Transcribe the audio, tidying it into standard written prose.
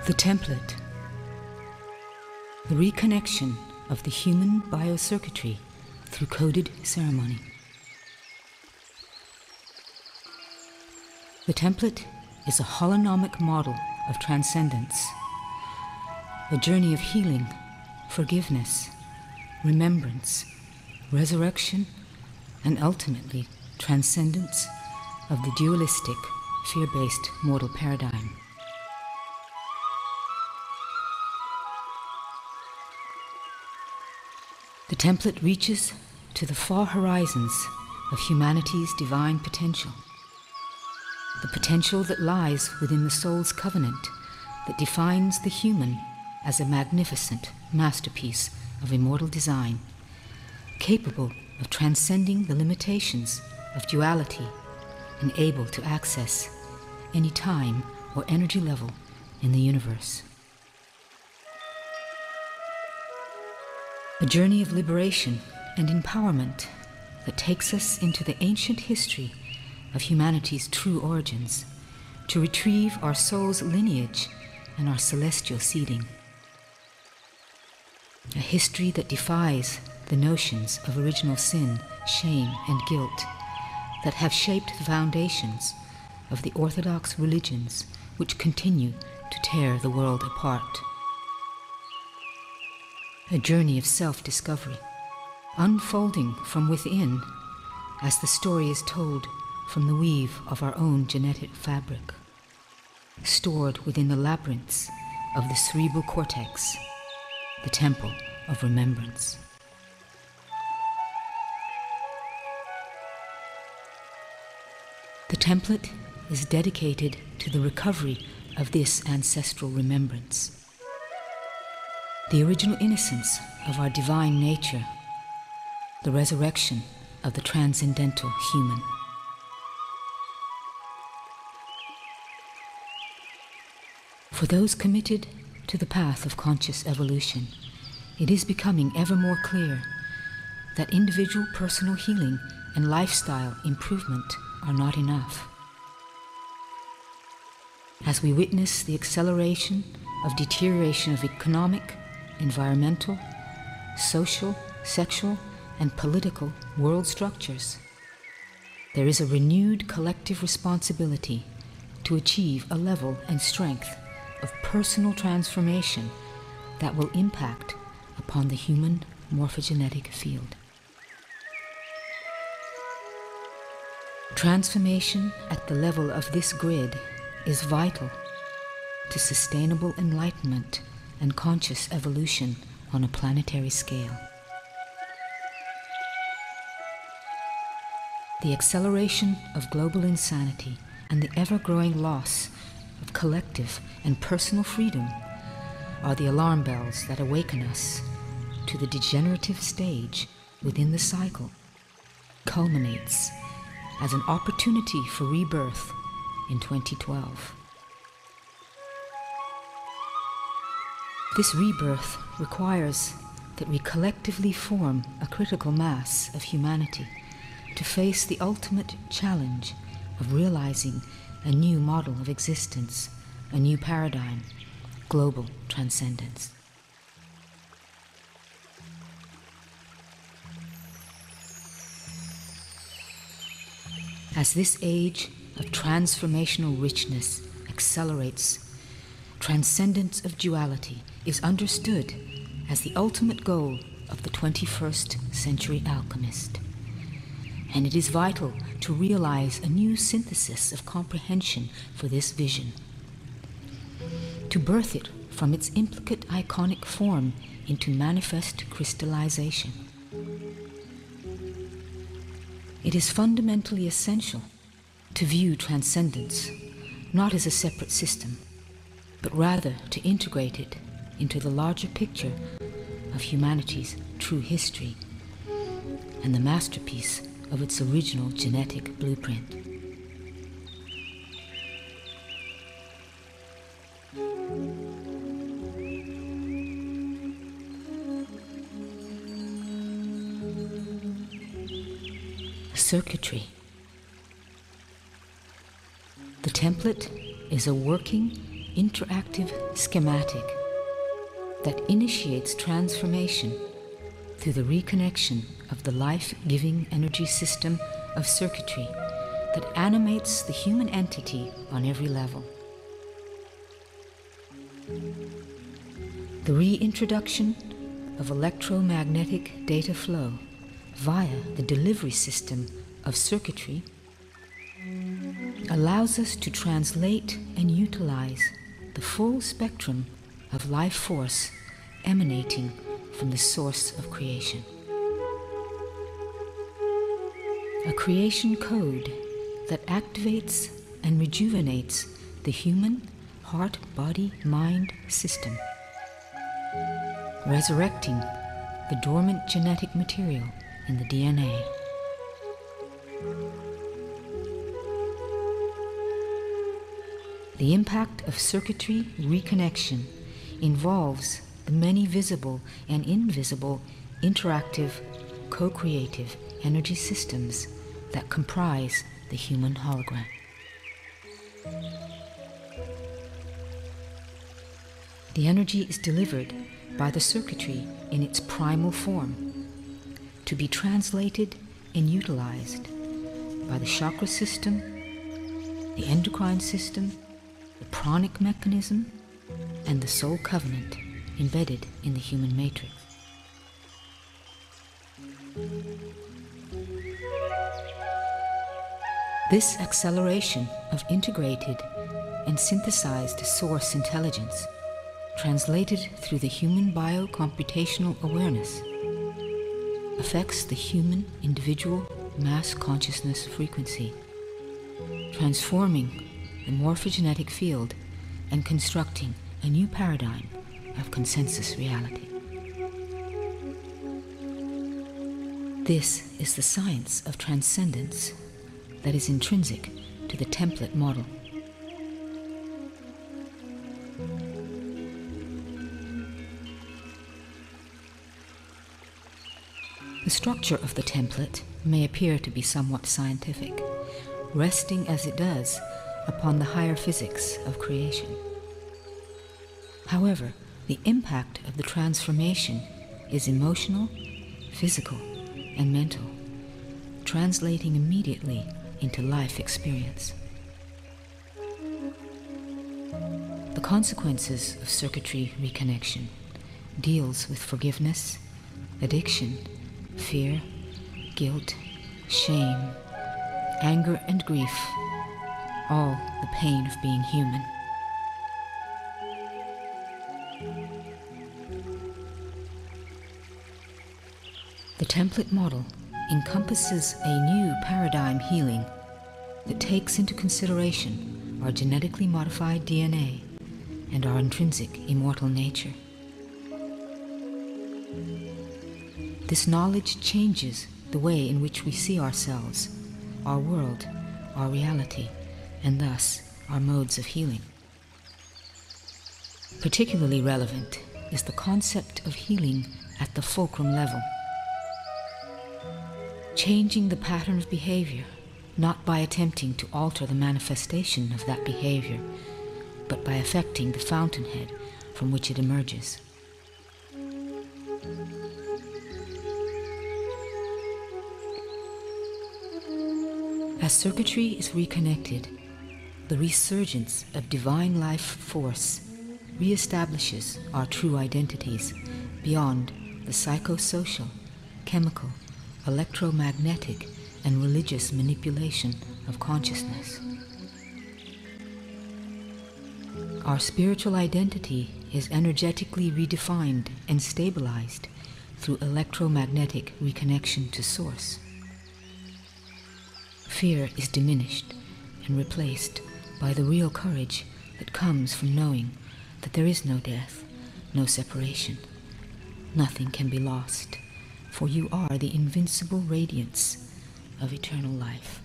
The template. The reconnection of the human biocircuitry through coded ceremony. The template is a holonomic model of transcendence, a journey of healing, forgiveness, remembrance, resurrection, and ultimately transcendence of the dualistic, fear-based mortal paradigm. The template reaches to the far horizons of humanity's divine potential, the potential that lies within the soul's covenant that defines the human as a magnificent masterpiece of immortal design, capable of transcending the limitations of duality and able to access any time or energy level in the universe. A journey of liberation and empowerment that takes us into the ancient history of humanity's true origins to retrieve our soul's lineage and our celestial seeding. A history that defies the notions of original sin, shame, and guilt that have shaped the foundations of the orthodox religions which continue to tear the world apart. A journey of self-discovery, unfolding from within as the story is told from the weave of our own genetic fabric, stored within the labyrinths of the cerebral cortex, the Temple of Remembrance. The template is dedicated to the recovery of this ancestral remembrance, the original innocence of our divine nature, the resurrection of the transcendental human. For those committed to the path of conscious evolution, it is becoming ever more clear that individual personal healing and lifestyle improvement are not enough. As we witness the acceleration of deterioration of economic, environmental, social, sexual, and political world structures, there is a renewed collective responsibility to achieve a level and strength of personal transformation that will impact upon the human morphogenetic field. Transformation at the level of this grid is vital to sustainable enlightenment and conscious evolution on a planetary scale. The acceleration of global insanity and the ever-growing loss of collective and personal freedom are the alarm bells that awaken us to the degenerative stage within the cycle, culminates as an opportunity for rebirth in 2012. This rebirth requires that we collectively form a critical mass of humanity to face the ultimate challenge of realizing a new model of existence, a new paradigm, global transcendence. As this age of transformational richness accelerates, transcendence of duality is understood as the ultimate goal of the 21st century alchemist. And it is vital to realize a new synthesis of comprehension for this vision, to birth it from its implicate iconic form into manifest crystallization. It is fundamentally essential to view transcendence not as a separate system, but rather to integrate it into the larger picture of humanity's true history and the masterpiece of its original genetic blueprint. Circuitry. The template is a working interactive schematic that initiates transformation through the reconnection of the life-giving energy system of circuitry that animates the human entity on every level. The reintroduction of electromagnetic data flow via the delivery system of circuitry allows us to translate and utilize the full spectrum of life force emanating from the source of creation. A creation code that activates and rejuvenates the human heart, body, mind system, resurrecting the dormant genetic material in the DNA. The impact of circuitry reconnection involves the many visible and invisible interactive, co-creative energy systems that comprise the human hologram. The energy is delivered by the circuitry in its primal form, to be translated and utilized by the chakra system, the endocrine system, the pranic mechanism, and the soul covenant embedded in the human matrix. This acceleration of integrated and synthesized source intelligence, translated through the human biocomputational awareness, affects the human individual mass consciousness frequency, transforming the morphogenetic field and constructing a new paradigm of consensus reality. This is the science of transcendence that is intrinsic to the template model. The structure of the template may appear to be somewhat scientific, resting as it does upon the higher physics of creation. However, the impact of the transformation is emotional, physical, and mental, translating immediately into life experience. The consequences of circuitry reconnection deals with forgiveness, addiction, fear, guilt, shame, anger and grief, all the pain of being human. The template model encompasses a new paradigm healing that takes into consideration our genetically modified DNA and our intrinsic immortal nature. This knowledge changes the way in which we see ourselves, our world, our reality, and thus our modes of healing. Particularly relevant is the concept of healing at the fulcrum level, changing the pattern of behavior, not by attempting to alter the manifestation of that behavior, but by affecting the fountainhead from which it emerges. As circuitry is reconnected, the resurgence of divine life force reestablishes our true identities beyond the psychosocial, chemical, electromagnetic, and religious manipulation of consciousness. Our spiritual identity is energetically redefined and stabilized through electromagnetic reconnection to source. Fear is diminished and replaced by the real courage that comes from knowing that there is no death, no separation. Nothing can be lost, for you are the invincible radiance of eternal life.